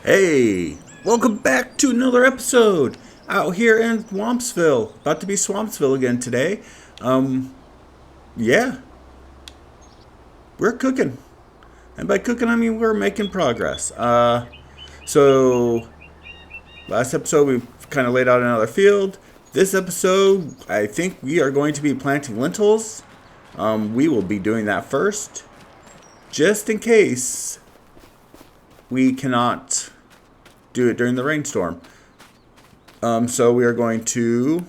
Hey, welcome back to another episode out here in Wampsville. About to be Swampsville again today. Yeah, we're cooking. And by cooking, I mean we're making progress. So last episode we kind of laid out another field. This episode, I think we are going to be planting lentils. We will be doing that first, just in case we cannot do it during the rainstorm. So we are going to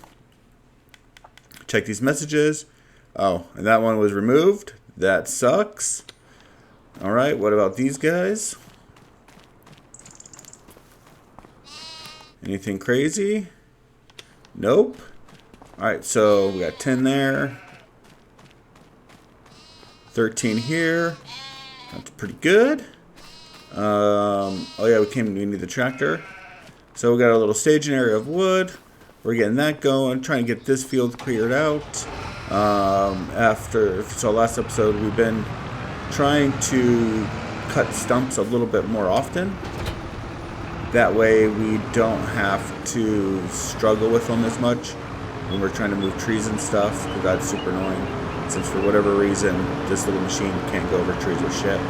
check these messages. Oh, and that one was removed. That sucks. All right, what about these guys? Anything crazy? Nope. All right, so we got 10 there. 13 here. That's pretty good. Oh yeah, we need the tractor. So we got a little staging area of wood. We're getting that going, trying to get this field cleared out. So last episode we've been trying to cut stumps a little bit more often. That way we don't have to struggle with them as much when we're trying to move trees and stuff, because that's super annoying, since for whatever reason this little machine can't go over trees with shit.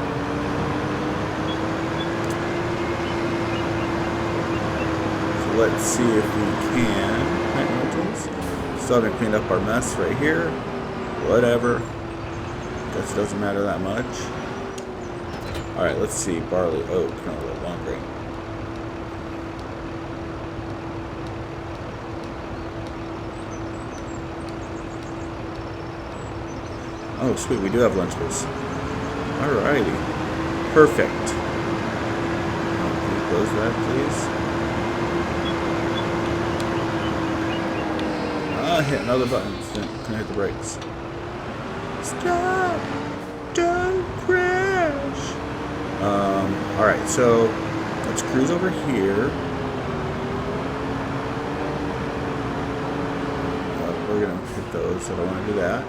Let's see if we can plant lentils. Still haven't cleaned up our mess right here. Whatever. Guess it doesn't matter that much. Alright, let's see. Barley, oat, canola, long grain. Oh, sweet. We do have lentils. Alrighty. Perfect. Can you close that, please? Hit another button. Can I hit the brakes? Stop! Don't crash! Alright, so let's cruise over here. We're gonna hit those, so I don't want to do that.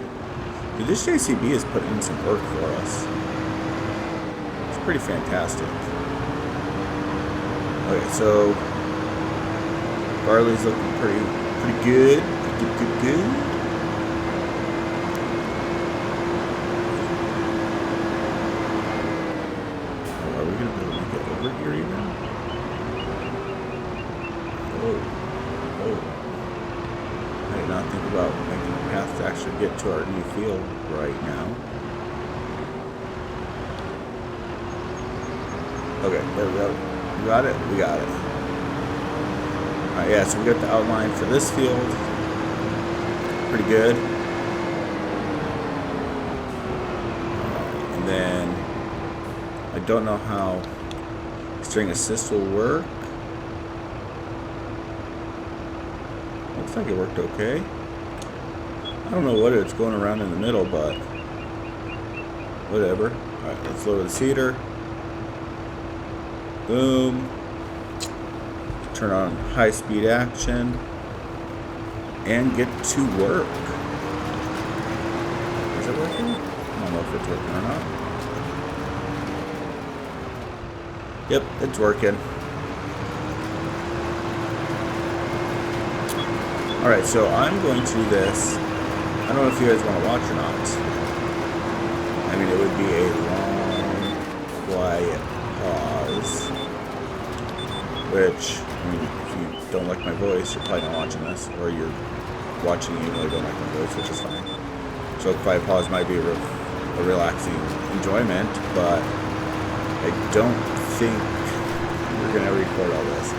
Dude, this JCB is putting in some work for us. It's pretty fantastic. Okay, so barley's looking pretty good. Good. Oh, are we gonna be able to get over here even? Oh. I did not think about making a path to actually get to our new field right now. Okay, there we go. We got it? We got it. Alright, yeah, so we got the outline for this field. Pretty good. And then I don't know how string assist will work. Looks like it worked okay. I don't know what it's going around in the middle, but whatever. Alright, let's lower the seeder. Boom. Turn on high speed action. And get to work. Is it working? I don't know if it's working or not. Yep, it's working. Alright, so I'm going to do this. I don't know if you guys want to watch or not. I mean, it would be a long, quiet pause. Which, I mean, if you don't like my voice, you're probably not watching this. Or you're watching even though you don't like my voice, which is fine. So quiet pause might be a relaxing enjoyment, but I don't think we're going to record all this.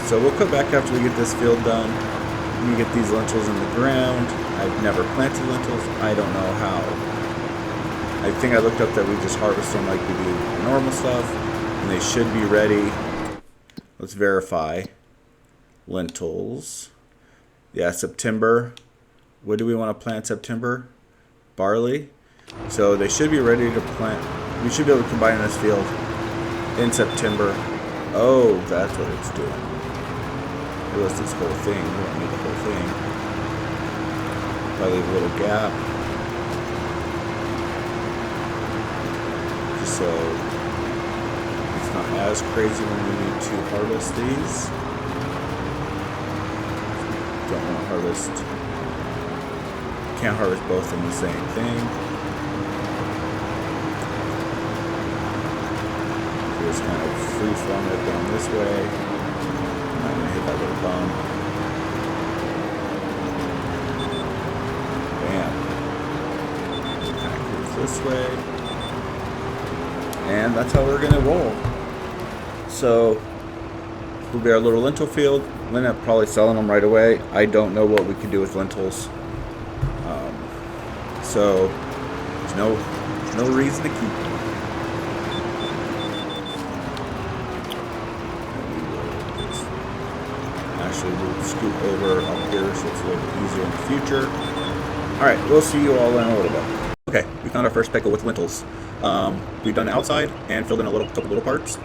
So we'll come back after we get this field done. We get these lentils in the ground. I've never planted lentils. I don't know how. I think I looked up that we just harvest them like we do the normal stuff, and they should be ready. Let's verify. Lentils. Yeah, September. What do we want to plant September? Barley. So they should be ready to plant. We should be able to combine this field in September. Oh, that's what it's doing. It was this whole thing. We don't need the whole thing. Probably leave a little gap. Just so not as crazy when we need to harvest these. Don't want to harvest. Can't harvest both in the same thing. Just kind of free flowing it down this way. I'm not going to hit that little bump. Bam. Kind of cruise this way. And that's how we're going to roll. So, will be our little lentil field. We'll end up probably selling them right away. I don't know what we can do with lentils. So, there's no reason to keep them. We'll scoot over up here so it's a little bit easier in the future. Alright, we'll see you all in a little bit. Okay, we found our first pickle with lentils. We've done the outside and filled in a couple little parts.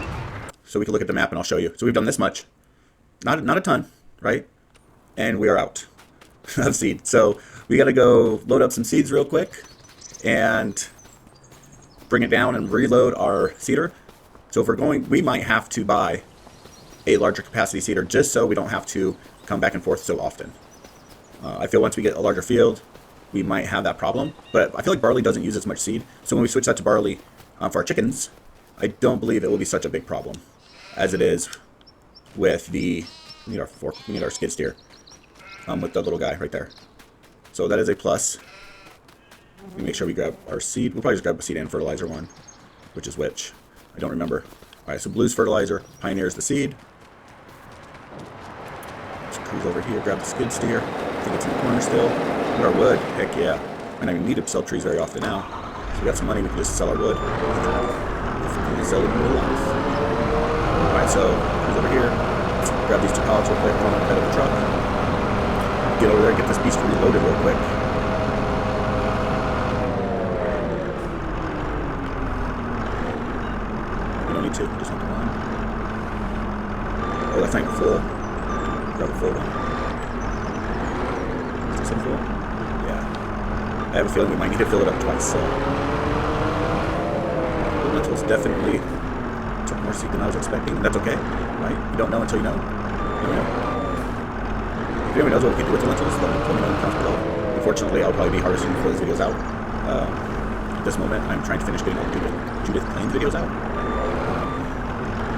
So we can look at the map and I'll show you. So we've done this much. Not a ton, right? And we are out of seed. So we got to go load up some seeds real quick and bring it down and reload our seeder. So if we're going, we might have to buy a larger capacity seeder just so we don't have to come back and forth so often. I feel once we get a larger field, we might have that problem. But I feel like barley doesn't use as much seed. So when we switch that to barley for our chickens, I don't believe it will be such a big problem as it is with the, we need our fork, we need our skid steer with the little guy right there. So that is a plus. We make sure we grab our seed. We'll probably just grab a seed and fertilizer one, which is which. I don't remember. Alright, so blue's fertilizer, pioneer's the seed. Let's cruise over here, grab the skid steer. I think it's in the corner still. And our wood, heck yeah. I don't even need to sell trees very often now. So we got some money, we can just sell our wood. If we can sell it in real life. Alright, so cruise over here. Grab these two pallets real quick, run on the bed of the truck. Get over there, get this beast reloaded real quick. You don't need to, just want the one. Oh, that's not even full. Grab a full one. Is this full? Yeah. I have a feeling we might need to fill it up twice, so. The lentils definitely took more seed than I was expecting, and that's okay, right? You don't know until you know. You don't know. If anyone knows what we can do with the lentils, let me know in the comments below. Unfortunately, I'll probably be harvesting before this video's out. At this moment, I'm trying to finish getting all the Judith Plains videos out.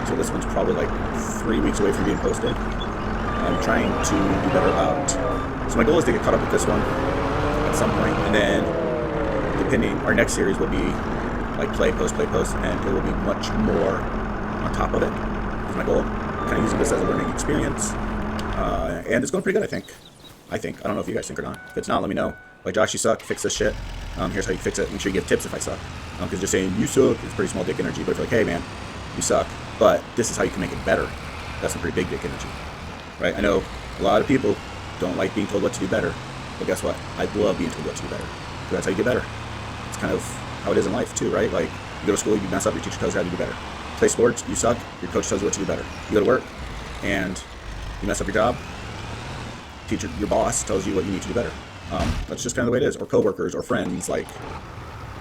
So this one's probably like 3 weeks away from being posted. I'm trying to do better about... So my goal is to get caught up with this one at some point, and then depending, our next series will be like play, post, and it will be much more on top of it. Is my goal. Kind of using this as a learning experience. And it's going pretty good, I think. I don't know if you guys think or not. If it's not, let me know. Like, Josh, you suck. Fix this shit. Here's how you fix it. Make sure you give tips if I suck. Because just saying you suck is pretty small dick energy. But if you're like, hey, man, you suck, but this is how you can make it better, that's some pretty big dick energy. Right? I know a lot of people don't like being told what to do better. But guess what? I love being told what to do better. So that's how you get better. It's kind of how it is in life, too, right? Like, you go to school, you mess up, your teacher tells you how to do better. Play sports, you suck, your coach tells you what to do better. You go to work, and you mess up your job, teacher, your boss tells you what you need to do better. That's just kind of the way it is. Or coworkers or friends. Like,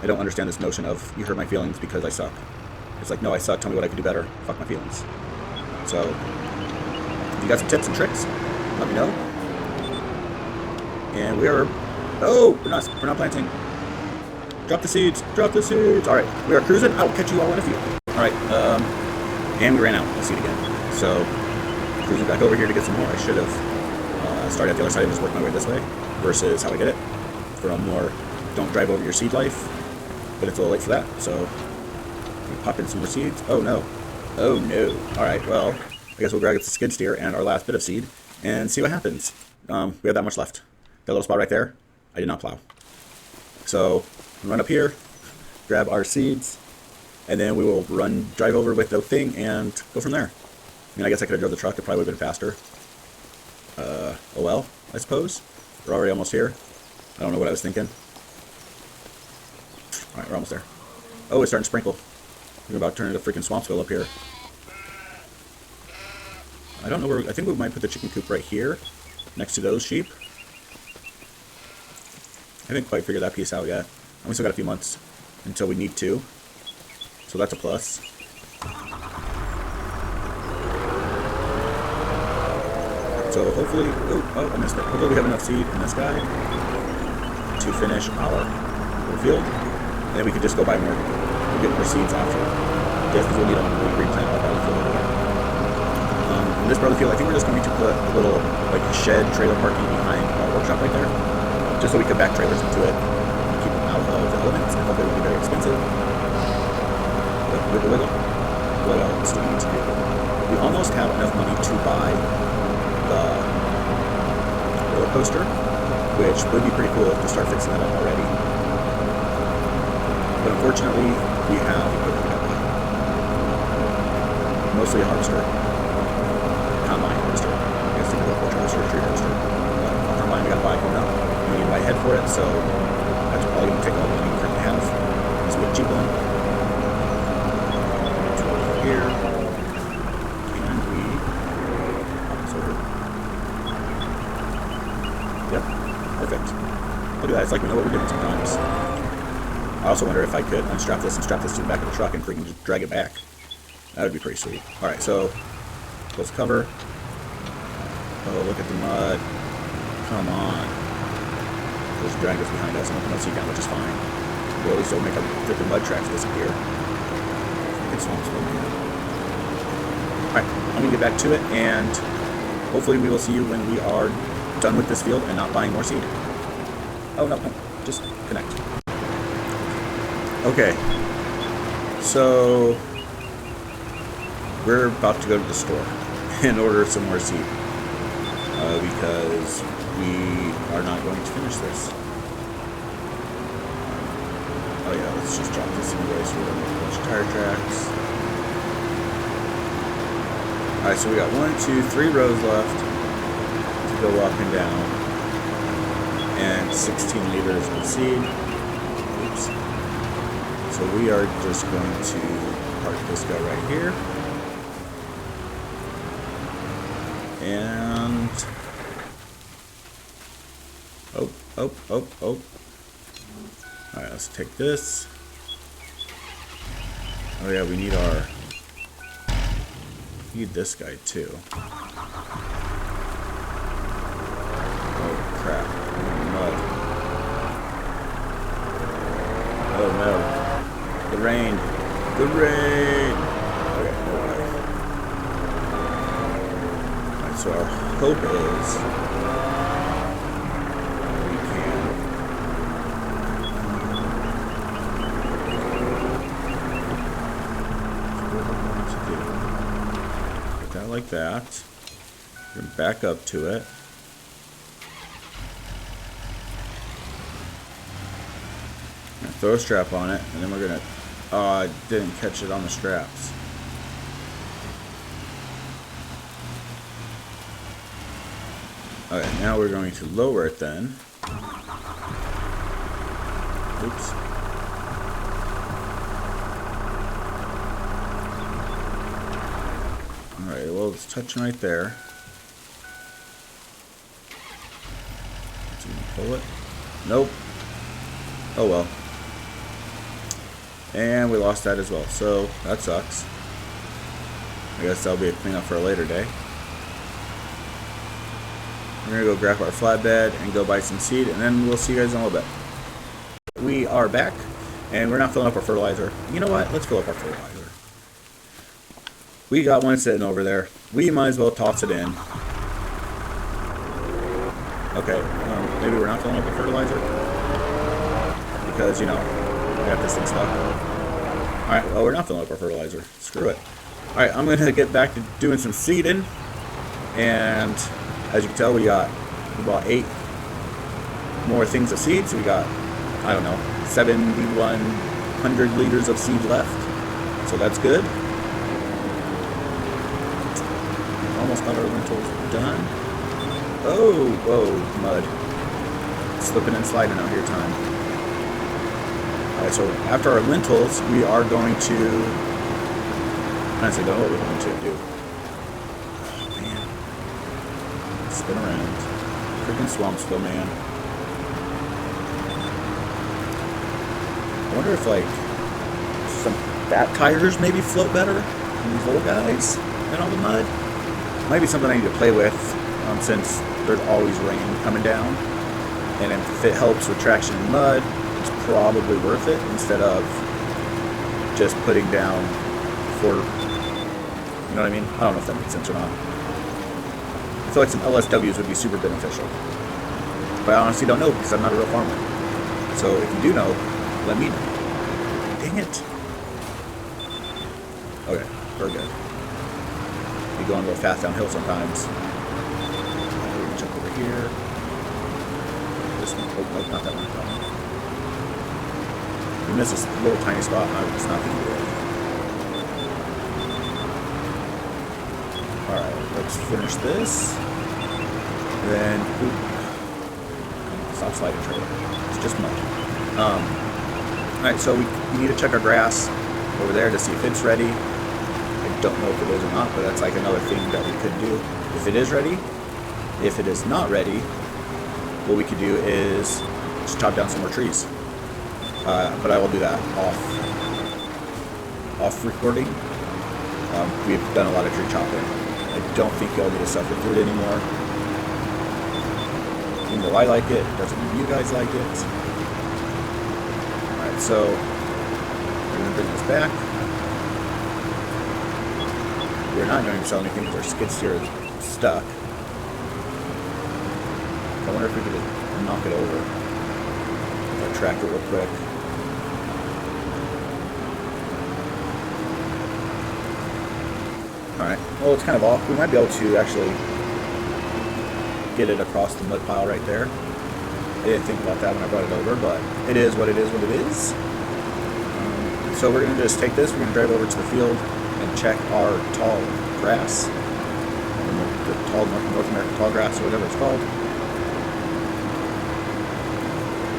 I don't understand this notion of you hurt my feelings because I suck. It's like, no, I suck. Tell me what I can do better. Fuck my feelings. So, if you got some tips and tricks, let me know. And we are. Oh, we're not planting. Drop the seeds. Drop the seeds. All right, we are cruising. I will catch you all in a few. All right. And we ran out of seed again. So, cruising back over here to get some more. I should have started at the other side and just worked my way this way versus how I did it. For a more don't drive over your seed life. But it's a little late for that, so we pop in some more seeds. Oh no. Oh no. Alright, well, I guess we'll grab the skid steer and our last bit of seed and see what happens. We have that much left. That little spot right there, I did not plow. So, we'll run up here, grab our seeds, and then we will drive over with the thing and go from there. I mean, I guess I could have drove the truck, it probably would have been faster. Oh well, I suppose. We're already almost here. I don't know what I was thinking. Alright, we're almost there. Oh, it's starting to sprinkle. We're about to turn into freaking Swampsville up here. I don't know where... I think we might put the chicken coop right here, next to those sheep. I haven't quite figured that piece out yet. And we still got a few months until we need to. So that's a plus. So hopefully, oh, I missed it. Hopefully we have enough seed in this guy to finish our field. And then we could just go buy more, we'll get more seeds after. Just because we'll need them when we replant our barley field over there. In this barley field, I think we're just going to put a little, like, shed trailer parking behind our workshop right there. Just so we could back trailers into it and keep them out of the elements. I hope it would be very expensive. Wiggle, wiggle. What else do we need to do? We almost have enough money to buy the roller coaster, which would be pretty cool to start fixing that up already. But unfortunately, we have equipment we got to buy. Mostly a harvester. Combine harvester. I guess it's a harvester, tree harvester. Combine we got to buy coming up. We need to buy a head for it, so that's probably going to take all the money we currently have. This will be a cheap one. Here. And we pop this over. Yep, perfect. Look at that, it's like we know what we're doing sometimes. I also wonder if I could unstrap this and strap this to the back of the truck and freaking just drag it back. That would be pretty sweet. Alright, so close cover. Oh, look at the mud. Come on. Just drag this behind us and open up seat down, which is fine. We'll at least make our freaking mud tracks disappear. It's alright, I'm going to get back to it, and hopefully we will see you when we are done with this field and not buying more seed. Oh, no, just connect. Okay, so we're about to go to the store and order some more seed because we are not going to finish this. Oh yeah, let's just drop this anyway so we don't make a bunch of tire tracks. Alright, so we got 1, 2, 3 rows left to go up and down. And 16 liters of seed. Oops. So we are just going to park this guy right here. And oh. Alright, let's take this. Oh yeah, we need this guy too. Oh crap. Mud. Oh no. The rain. Okay, alright. Alright, so our hope is we can put that like that. We're gonna back up to it. Throw a strap on it, and then we're gonna. Oh, I didn't catch it on the straps. Alright, now we're going to lower it then. Oops. Alright, well, it's touching right there. Let's see, pull it. Nope. Oh well. And we lost that as well, so that sucks. I guess that'll be a cleanup for a later day. We're gonna go grab our flatbed and go buy some seed, and then we'll see you guys in a little bit. We are back, and we're not filling up our fertilizer. You know what? Let's fill up our fertilizer. We got one sitting over there. We might as well toss it in. Okay, maybe we're not filling up the fertilizer because, you know, we got this thing stuck. Alright, well, we're not filling up our fertilizer. Screw it. Alright, I'm going to get back to doing some seeding. And as you can tell, we bought 8 more things of seed. So we got, I don't know, 7,100 liters of seed left. So that's good. Almost got our lentils done. Oh, whoa, mud. Slipping and sliding out here time. Alright, so after our lentils, we are going to... I honestly don't know what we're going to do. Oh, man. Spin around. Freaking Swampsville, man. I wonder if, like, some fat tires maybe float better than these little guys in all the mud. Might be something I need to play with since there's always rain coming down. And if it helps with traction in mud, it's probably worth it instead of just putting down for, you know what I mean? I don't know if that makes sense or not. I feel like some LSWs would be super beneficial. But I honestly don't know because I'm not a real farmer. So if you do know, let me know. Dang it. Okay, we're good. You go on a little fast downhill sometimes. We're gonna jump over here. This one, oh, nope, not that one. You miss this little tiny spot, and it's not gonna do it. Alright, let's finish this. Then, oop. Stop sliding trailer. It's just mud. Alright, so we need to check our grass over there to see if it's ready. I don't know if it is or not, but that's like another thing that we could do. If it is ready, if it is not ready, what we could do is just chop down some more trees. But I will do that off recording. We've done a lot of tree chopping. I don't think y'all need to suffer through it anymore. Even though I like it, doesn't mean you guys like it. Alright, so we're going to bring this back. We're not going to sell anything because our skid steer is stuck. I wonder if we could knock it over with our tractor real quick. Alright, well, it's kind of off. We might be able to actually get it across the mud pile right there. I didn't think about that when I brought it over, but it is what it is what it is. So we're going to just take this, we're going to drive over to the field and check our tall grass. The tall North American tall grass or whatever it's called.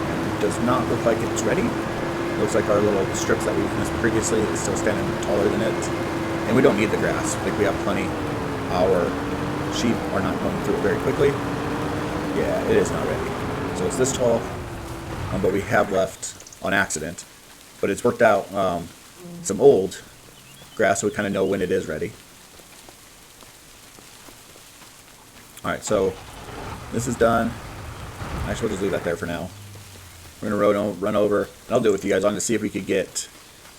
And it does not look like it's ready. It looks like our little strips that we've missed previously is still standing taller than it. And we don't need the grass. Like, we have plenty. Our sheep are not going through it very quickly. Yeah, it is not ready. So it's this tall, but we have left on accident. But it's worked out some old grass, so we kind of know when it is ready. Alright, so this is done. Actually, we'll just leave that there for now. We're going to run over, and I'll do it with you guys on to see if we could get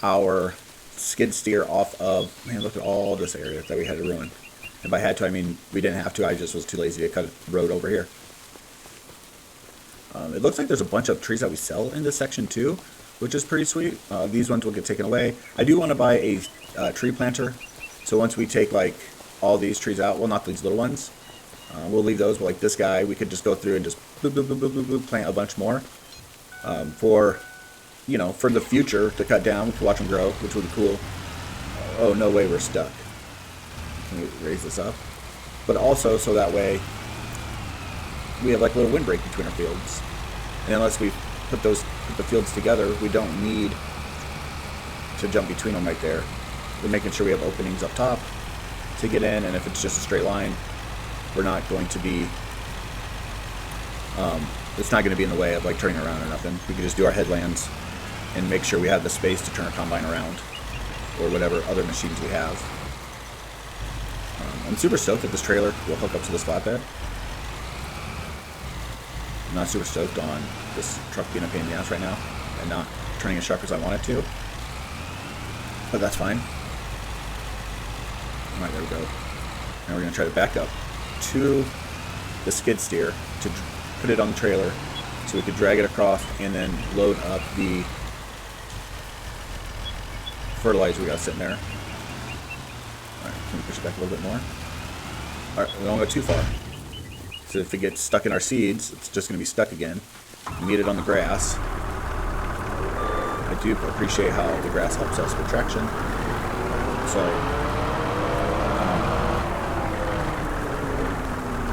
our skid steer off of, man, look at all this area that we had to ruin. If I had to, I mean, we didn't have to, I just was too lazy to cut the road over here. It looks like there's a bunch of trees that we sell in this section too, which is pretty sweet. These ones will get taken away. I do want to buy a tree planter, so once we take like all these trees out, well, not these little ones, we'll leave those, but like this guy, we could just go through and just boop, boop, boop, boop, boop, boop, plant a bunch more. For, you know, for the future to cut down, we can watch them grow, which would be cool. Oh, no way we're stuck. Let me raise this up. But also, so that way, we have like a little windbreak between our fields. And unless we put the fields together, we don't need to jump between them right there. We're making sure we have openings up top to get in, and if it's just a straight line, we're not going to be, it's not going to be in the way of like turning around or nothing. We can just do our headlands and make sure we have the space to turn our combine around, or whatever other machines we have. I'm super stoked that this trailer will hook up to this flatbed. I'm not super stoked on this truck being a pain in the ass right now and not turning as sharp as I want it to, but that's fine. Alright, there we go. Now we're going to try to back up to the skid steer to put it on the trailer so we could drag it across and then load up the fertilizer we got sitting there. Alright, can we push it back a little bit more? Alright, we don't go too far. So if it gets stuck in our seeds, it's just going to be stuck again. We need it on the grass. I do appreciate how the grass helps us with traction. So,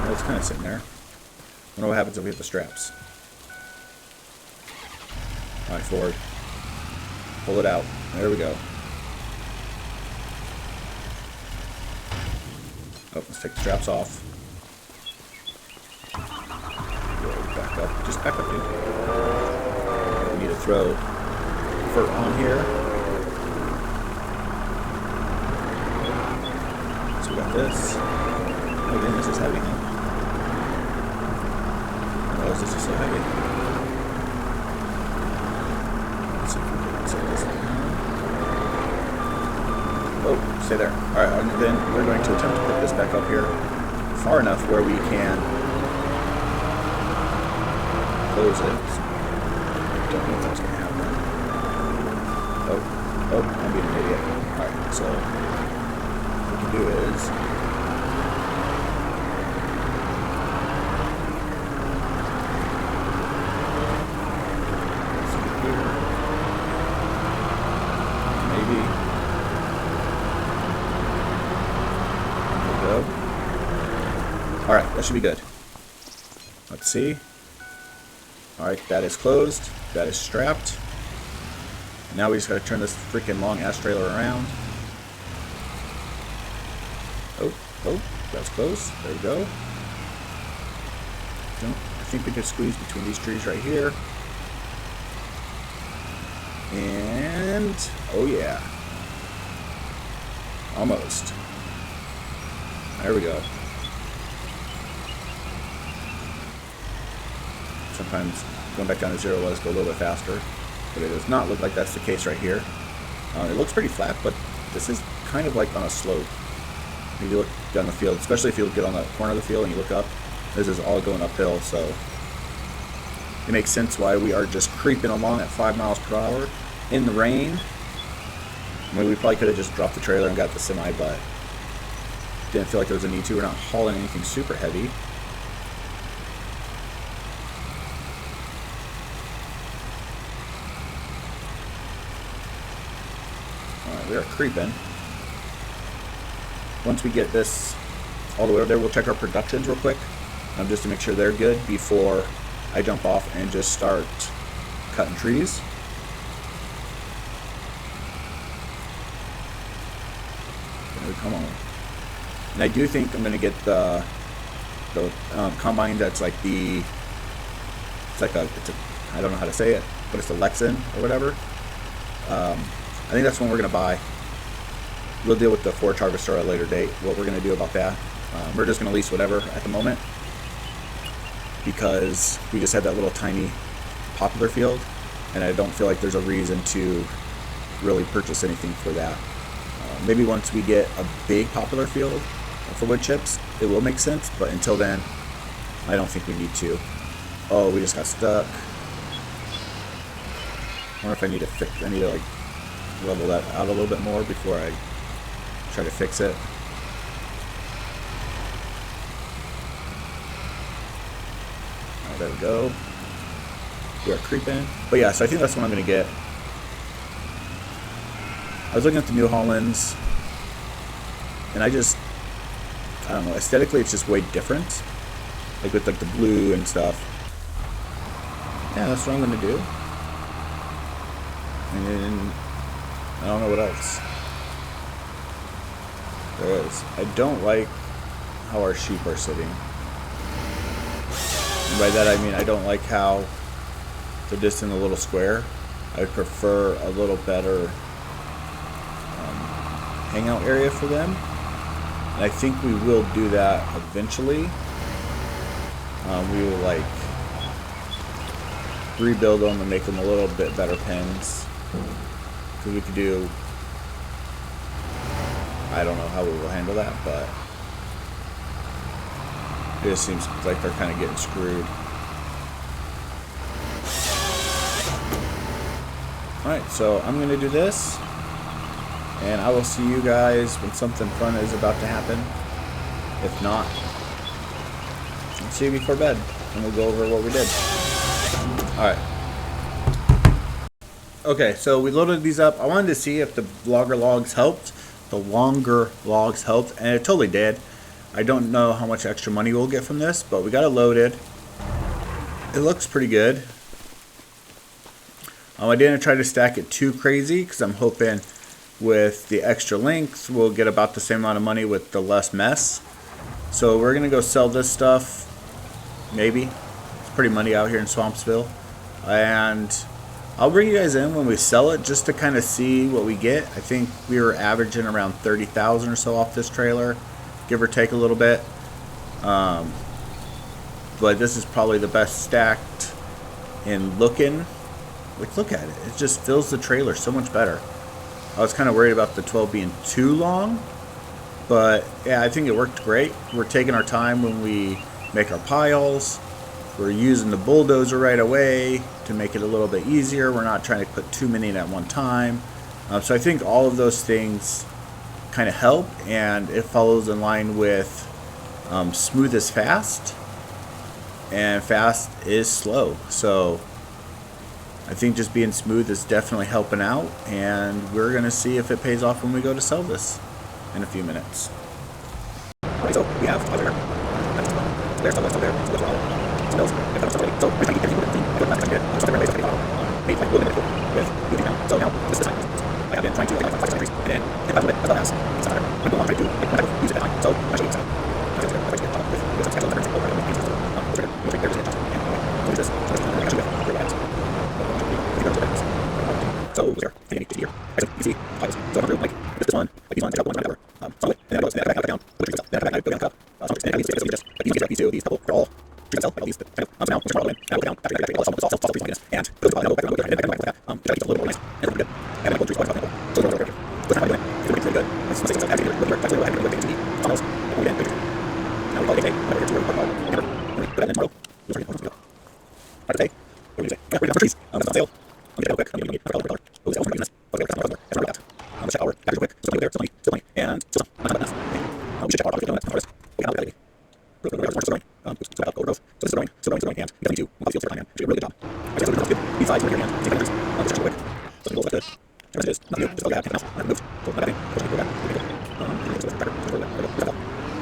well, it's kind of sitting there. I wonder what happens if we hit the straps. Alright, forward. Pull it out. There we go. Oh, let's take the straps off. Back up. Just back up, dude. We need to throw fur on here. So we got this. Oh, damn, this is heavy, huh? Oh, is this so heavy? Let's see if we can set this down. Oh, stay there. Alright, and then we're going to attempt to put this back up here far enough where we can close it. Don't know if that's going to happen. Oh, I'm being an idiot. Alright, so what we can do is alright, that should be good. Let's see. Alright, that is closed. That is strapped. Now we just gotta turn this freaking long ass trailer around. Oh, that's close. There we go. I think we could squeeze between these trees right here. And, oh yeah. Almost. There we go. Sometimes going back down to zero let us go a little bit faster, but it does not look like that's the case right here. It looks pretty flat, but this is kind of like on a slope. If you look down the field, especially if you get on the corner of the field and you look up, this is all going uphill, so it makes sense why we are just creeping along at 5 miles per hour in the rain. I mean, we probably could have just dropped the trailer and got the semi, but didn't feel like there was a need to. We're not hauling anything super heavy. We are creeping. Once we get this all the way over there, we'll check our productions real quick, just to make sure they're good before I jump off and just start cutting trees. Come on. And I do think I'm going to get the combine that's like I don't know how to say it, but it's the Lexan or whatever. I think that's one we're going to buy. We'll deal with the forage harvester at a later date, what we're going to do about that. We're just going to lease whatever at the moment because we just had that little tiny popular field, and I don't feel like there's a reason to really purchase anything for that. Maybe once we get a big popular field for wood chips, it will make sense, but until then, I don't think we need to. Oh, we just got stuck. I wonder if I need to like level that out a little bit more before I try to fix it. Alright, there we go. We are creeping. But yeah, so I think that's what I'm going to get. I was looking at the New Hollands, and I don't know, aesthetically it's just way different. Like with like the blue and stuff. Yeah, that's what I'm going to do. And I don't know what else there is. I don't like how our sheep are sitting. And by that I mean I don't like how they're just in a little square. I would prefer a little better hangout area for them. And I think we will do that eventually. We will like rebuild them and make them a little bit better pens. Because we could do, I don't know how we will handle that, but it just seems like they're kind of getting screwed. Alright, so I'm going to do this, and I will see you guys when something fun is about to happen. If not, I'll see you before bed, and we'll go over what we did. Alright. Okay, so we loaded these up. I wanted to see if the longer logs helped. And it totally did. I don't know how much extra money we'll get from this, but we got it loaded. It looks pretty good. I didn't try to stack it too crazy because I'm hoping with the extra length we'll get about the same amount of money with the less mess. So we're going to go sell this stuff. Maybe. It's pretty money out here in Swampsville. And I'll bring you guys in when we sell it just to kind of see what we get. I think we were averaging around 30,000 or so off this trailer, give or take a little bit. but this is probably the best stacked in looking. Like, look at it. It just fills the trailer so much better. I was kind of worried about the 12 being too long, but yeah, I think it worked great. We're taking our time when we make our piles. We're using the bulldozer right away to make it a little bit easier. We're not trying to put too many in at one time. So I think all of those things kind of help, and it follows in line with smooth is fast, and fast is slow. So I think just being smooth is definitely helping out, and we're going to see if it pays off when we go to sell this in a few minutes. Alright, so we have there. There's there. So so now this is the time. I have been trying to get 5 trees, and then if I do it as well as it's not I'm going to try to do it, use it at time. So I'm actually so there, here, you see, so I'm like this one, like these ones, one, whatever. So and then I go down, put the trees up, then I go down top. So and these just like these two, these couple, they're all trees sell, all these kind of so now we're all the way. Now go down, back all trees like this, and those are all back like that. Should I keep a little more nice and good. And I go trees so those are good. So how am I doing? It's pretty good. It's something that's actually really work. That's really good to eat. Almost. And we did. Now we call it a day. Now we're here to work on never. Put that in tomorrow. We'll start to go. Right today. What do you say? Yeah, we're down for trees. It's on sale. I'm gonna go quick. I'm gonna get $100. Oh, sales for business. Okay, that's not that's not that. Let's check our package real quick. So there, still money, and still not enough. We should check our product doing that. Notice. We got it. So about growth. So this is growing, and we got to do fields here time, and do a really good job. I just look good. These sides right here, and take trees. Just check quick. So the goal is good. Here's it is. Not new. Just like that. Take it out. And move. So not bad thing. Push it back.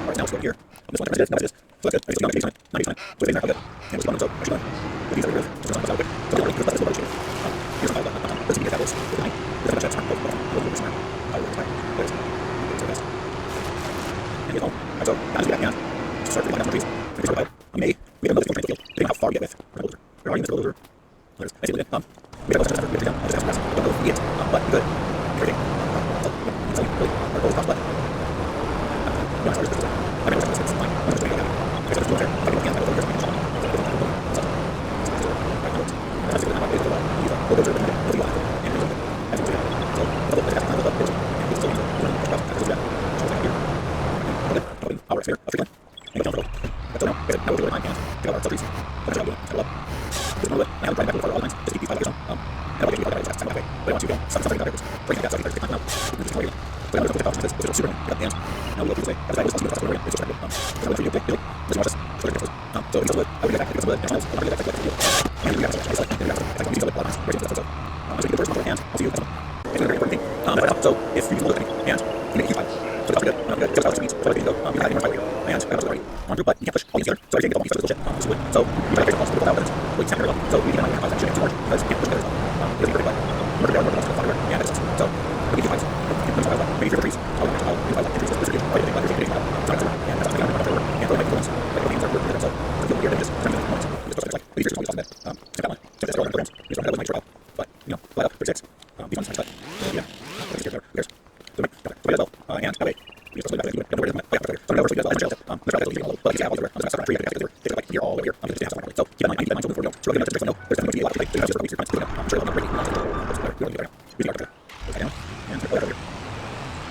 Alright, now let's go here. This one, there it is. So that's good. I just got 90%. So things are good. And we're still so actually with these are good. So it's not quick. So we're going to put this over here. Here's the file. Let's get that was good night. There's a bunch of smart. And get home. Alright, so now just get back down. Start to line up trees. We have another field. Depending on how far we get with. We're already in this bulldozer. I see it. We have a bunch of stuff. We have to down. I'll just ask don't know if we get. But good. Everything. So really, our goal is not but. I mean, it's fine. I'm just going to go. I just go there. I can go there. So if you look at me and you make a huge pile, so that's good. Good. Just how it needs. So you go. You have more here, and I already on group, but you can't push all these together. So I can't get all these stuff bullshit. So you gotta figure out the without it. Well, you can't very well. So we can like that shouldn't too hard because you can't push together. It's pretty bad. Murder down, murder down, murder and it's so we get 2 piles. Maybe 3 trees. I'll get trees. This is good. Right, like you're getting out. And that's what I'm going to do. And like the ones like the names are weird. So it's weird and just turn it into points. Just like these are just on that. Check that one. Check this out on programs. These are like trial. But you know, light up 36. These ones like yeah. Let's get there. There's so well, and that way we just like that. So now we're going to jail. Let's try to all but yeah, all over. I'm going to start 3 take like here all over here. I'm going to have so keep in mind I need that before you go. So we're going to no. There's going to be a lot of like there's just a piece of I'm sure I'm ready. We don't get we got there. Okay now. And over here.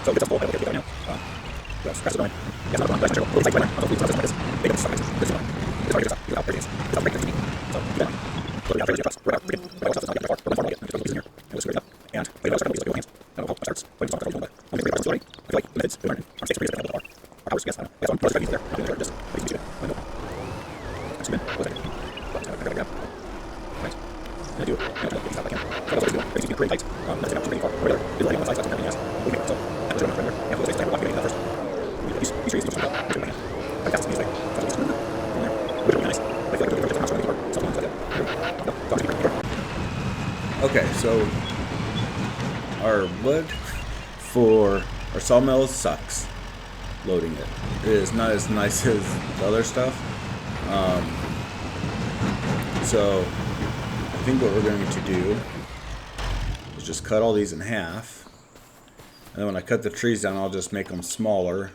So it's a full okay now. Yes, that's going. Yeah, not wrong. That's true. It's like when I'm hopefully process like this. They don't suck. This one. It's already just without breaking. It's breaking to me. So keep in mind. So we have to across. We're not breaking. But also not get far. We're not get. It's here. And we'll screw it up. And we also going to use your hands. I don't know how it starts. But it's not going to I'm going to break already. I feel like the minutes we learned. I'm 6 3 our hours guess. I don't know. That's one plus there. I'm going to just basically do it. I know. That's been what I got. Right. I do it. I don't know. I can. So that's what I do. Basically pretty tight. That's enough to bring far. Whatever. It's like one size. That's what yes. Okay. So that's what I'm going to and we'll just start walking that first. These trees just up. Like that's music. That's what which would be nice. I feel like we're just something like that. Okay, so our wood for our sawmill sucks. Loading it. It is not as nice as the other stuff. So I think what we're going to do is just cut all these in half. And then when I cut the trees down, I'll just make them smaller.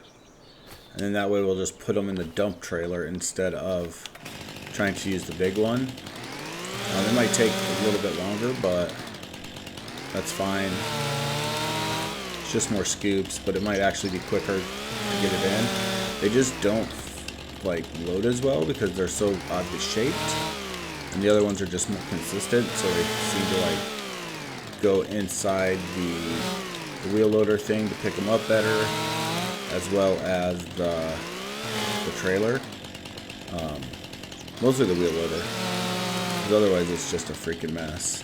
And then that way we'll just put them in the dump trailer instead of trying to use the big one. It might take a little bit longer, but that's fine. It's just more scoops, but it might actually be quicker to get it in. They just don't like load as well because they're so oddly shaped, and the other ones are just more consistent, so they seem to like go inside the wheel loader thing to pick them up better, as well as the trailer. Mostly the wheel loader, because otherwise it's just a freaking mess.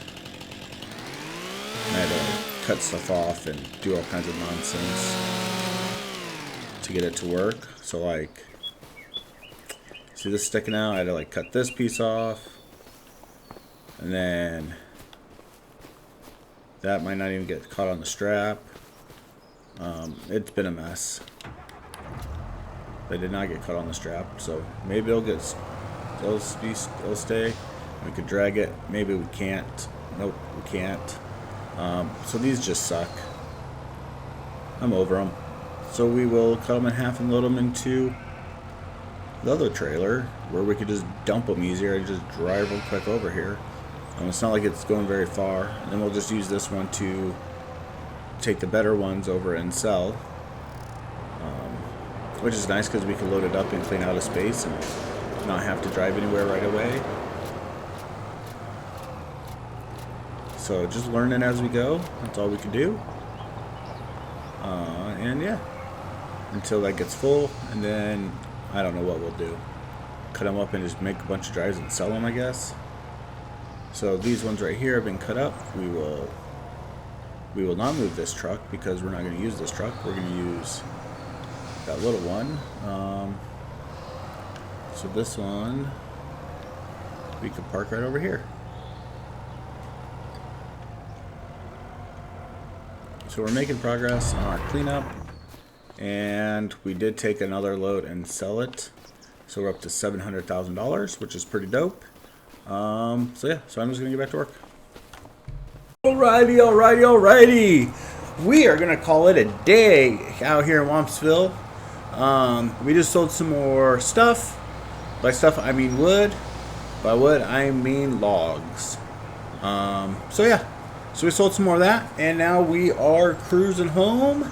And I had to like, cut stuff off and do all kinds of nonsense to get it to work. So like, see this sticking out? I had to like cut this piece off, and then that might not even get caught on the strap. It's been a mess. They did not get caught on the strap, so maybe it'll stay. We could drag it. Maybe we can't. Nope, we can't. So these just suck. I'm over them. So we will cut them in half and load them into the other trailer, where we could just dump them easier and just drive real quick over here. It's not like it's going very far. And then we'll just use this one to take the better ones over and sell, which is nice because we can load it up and clean out a space and not have to drive anywhere right away. So just learning as we go. That's all we can do. And yeah, until that gets full, and then I don't know what we'll do. Cut them up and just make a bunch of drives and sell them, I guess. So these ones right here have been cut up. We will not move this truck because we're not going to use this truck. We're going to use that little one. So this one we could park right over here. So we're making progress on our cleanup, and we did take another load and sell it. So we're up to $700,000, which is pretty dope. So yeah, so I'm just gonna get back to work. Alrighty. We are gonna call it a day out here in Wampsville. We just sold some more stuff. By stuff I mean wood. By wood I mean logs. So yeah, so we sold some more of that, and now we are cruising home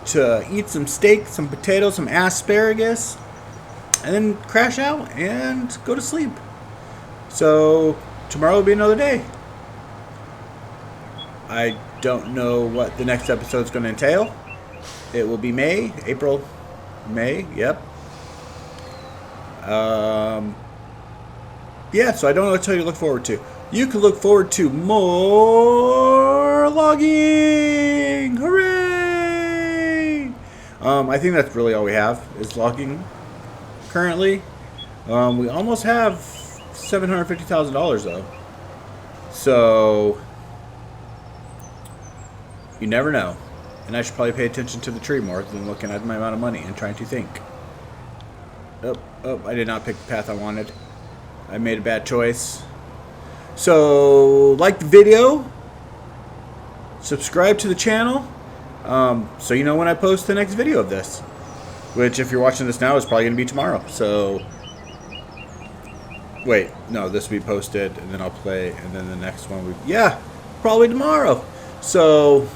to eat some steak, some potatoes, some asparagus, and then crash out and go to sleep. So tomorrow will be another day. I don't know what the next episode is going to entail. It will be May, yep. Yeah, so I don't know what to tell you to look forward to. You can look forward to more logging. Hooray! I think that's really all we have is logging currently. We almost have $750,000 though. So you never know. And I should probably pay attention to the tree more than looking at my amount of money and trying to think. Oh, I did not pick the path I wanted. I made a bad choice. So, like the video, subscribe to the channel, so you know when I post the next video of this. Which, if you're watching this now, is probably going to be tomorrow. So, wait, no, this will be posted, and then I'll play, and then the next one, yeah, probably tomorrow. So,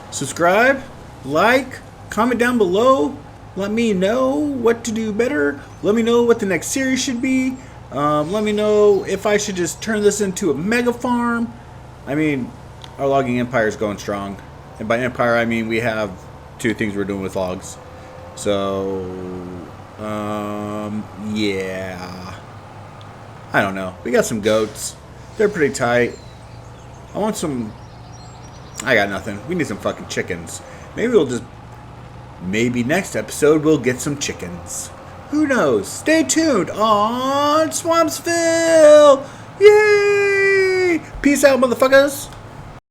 subscribe, like, comment down below. Let me know what to do better. Let me know what the next series should be. Let me know if I should just turn this into a mega farm. I mean, our logging empire is going strong. And by empire, I mean we have 2 things we're doing with logs. So, yeah. I don't know. We got some goats. They're pretty tight. I want some... I got nothing. We need some fucking chickens. Maybe next episode we'll get some chickens. Who knows? Stay tuned on Swampsville! Yay! Peace out, motherfuckers!